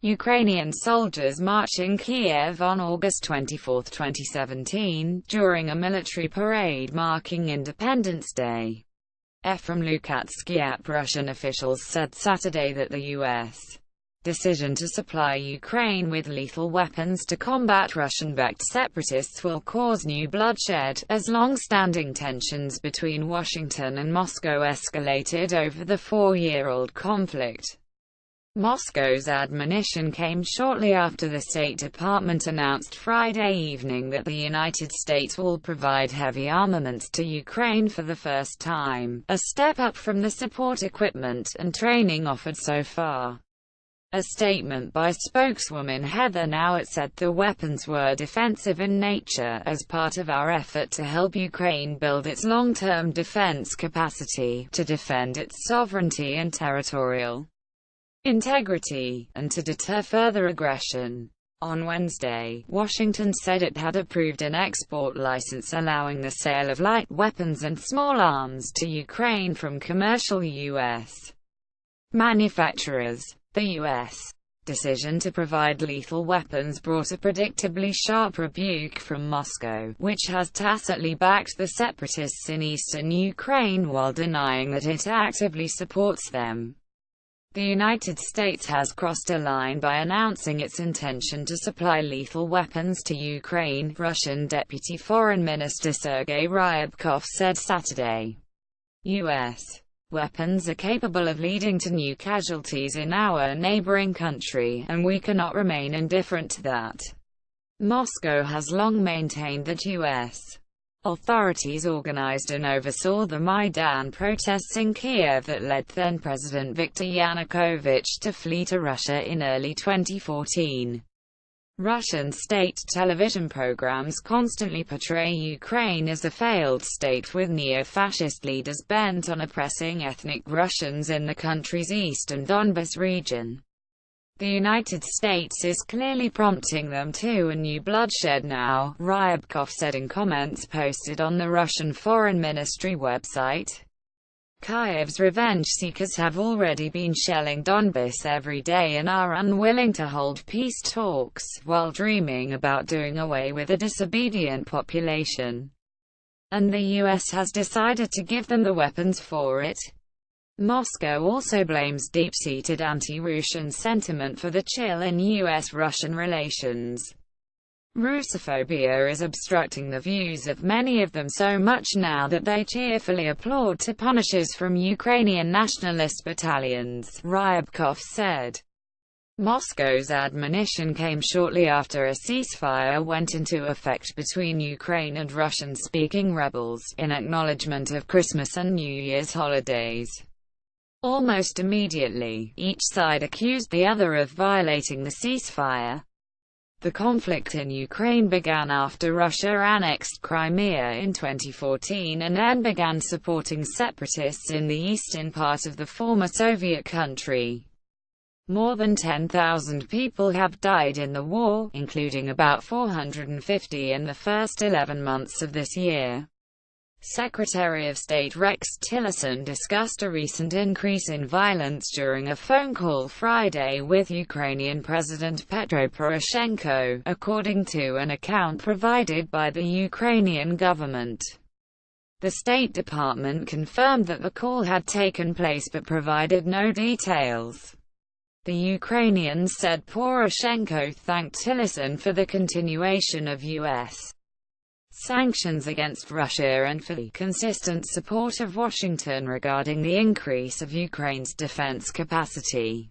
Ukrainian soldiers marched in Kiev on August 24, 2017, during a military parade marking Independence Day. From Lukatsky, Russian officials said Saturday that the U.S. decision to supply Ukraine with lethal weapons to combat Russian-backed separatists will cause new bloodshed, as long-standing tensions between Washington and Moscow escalated over the four-year-old conflict. Moscow's admonition came shortly after the State Department announced Friday evening that the United States will provide heavy armaments to Ukraine for the first time, a step up from the support equipment and training offered so far. A statement by spokeswoman Heather Nauert said the weapons were defensive in nature, as part of our effort to help Ukraine build its long-term defense capacity, to defend its sovereignty and territorial integrity, and to deter further aggression. On Wednesday, Washington said it had approved an export license allowing the sale of light weapons and small arms to Ukraine from commercial U.S. manufacturers. The U.S. decision to provide lethal weapons brought a predictably sharp rebuke from Moscow, which has tacitly backed the separatists in eastern Ukraine while denying that it actively supports them. The United States has crossed a line by announcing its intention to supply lethal weapons to Ukraine, Russian Deputy Foreign Minister Sergei Ryabkov said Saturday. U.S. weapons are capable of leading to new casualties in our neighboring country, and we cannot remain indifferent to that. Moscow has long maintained that U.S. authorities organized and oversaw the Maidan protests in Kiev that led then-President Viktor Yanukovych to flee to Russia in early 2014. Russian state television programs constantly portray Ukraine as a failed state with neo-fascist leaders bent on oppressing ethnic Russians in the country's eastern Donbas region. The United States is clearly prompting them to a new bloodshed now, Ryabkov said in comments posted on the Russian Foreign Ministry website. Kyiv's revenge seekers have already been shelling Donbas every day and are unwilling to hold peace talks, while dreaming about doing away with a disobedient population. And the U.S. has decided to give them the weapons for it. Moscow also blames deep-seated anti-Russian sentiment for the chill in U.S.-Russian relations. Russophobia is obstructing the views of many of them so much now that they cheerfully applaud to punishers from Ukrainian nationalist battalions, Ryabkov said. Moscow's admonition came shortly after a ceasefire went into effect between Ukraine and Russian-speaking rebels, in acknowledgement of Christmas and New Year's holidays. Almost immediately, each side accused the other of violating the ceasefire. The conflict in Ukraine began after Russia annexed Crimea in 2014 and then began supporting separatists in the eastern part of the former Soviet country. More than 10,000 people have died in the war, including about 450 in the first 11 months of this year. Secretary of State Rex Tillerson discussed a recent increase in violence during a phone call Friday with Ukrainian President Petro Poroshenko, according to an account provided by the Ukrainian government. The State Department confirmed that the call had taken place but provided no details. The Ukrainians said Poroshenko thanked Tillerson for the continuation of U.S. sanctions against Russia and for the consistent support of Washington regarding the increase of Ukraine's defense capacity.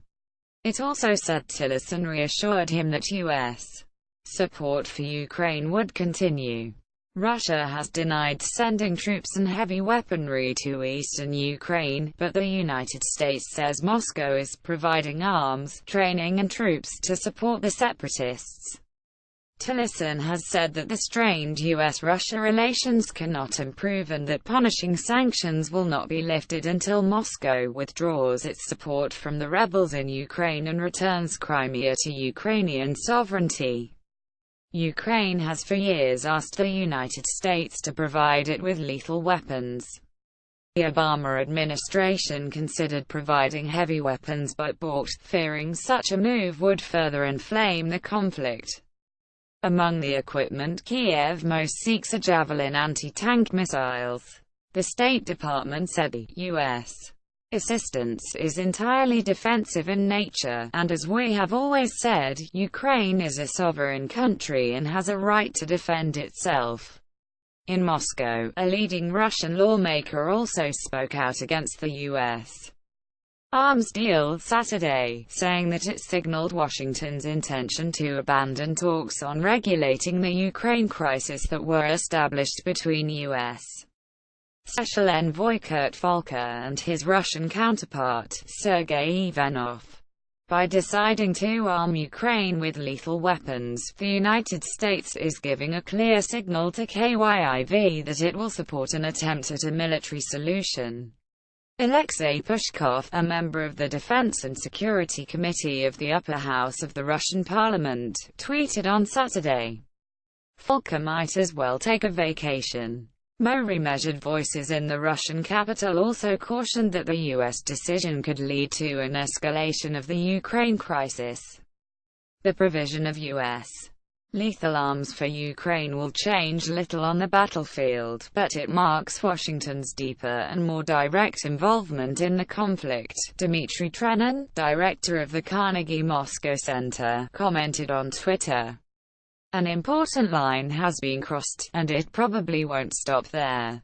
It also said Tillerson reassured him that U.S. support for Ukraine would continue. Russia has denied sending troops and heavy weaponry to eastern Ukraine, but the United States says Moscow is providing arms, training and troops to support the separatists. Tillerson has said that the strained U.S.-Russia relations cannot improve and that punishing sanctions will not be lifted until Moscow withdraws its support from the rebels in Ukraine and returns Crimea to Ukrainian sovereignty. Ukraine has for years asked the United States to provide it with lethal weapons. The Obama administration considered providing heavy weapons but balked, fearing such a move would further inflame the conflict. Among the equipment Kiev most seeks are Javelin anti-tank missiles. The State Department said the U.S. assistance is entirely defensive in nature, and as we have always said, Ukraine is a sovereign country and has a right to defend itself. In Moscow, a leading Russian lawmaker also spoke out against the U.S. arms deal Saturday, saying that it signaled Washington's intention to abandon talks on regulating the Ukraine crisis that were established between U.S. Special Envoy Kurt Volker and his Russian counterpart, Sergei Ivanov. By deciding to arm Ukraine with lethal weapons, the United States is giving a clear signal to Kyiv that it will support an attempt at a military solution. Alexei Pushkov, a member of the Defense and Security Committee of the Upper House of the Russian Parliament, tweeted on Saturday, "Volker might as well take a vacation." More measured voices in the Russian capital also cautioned that the U.S. decision could lead to an escalation of the Ukraine crisis. The provision of U.S. lethal arms for Ukraine will change little on the battlefield, but it marks Washington's deeper and more direct involvement in the conflict. Dmitry Trenin, director of the Carnegie Moscow Center, commented on Twitter, "An important line has been crossed, and it probably won't stop there."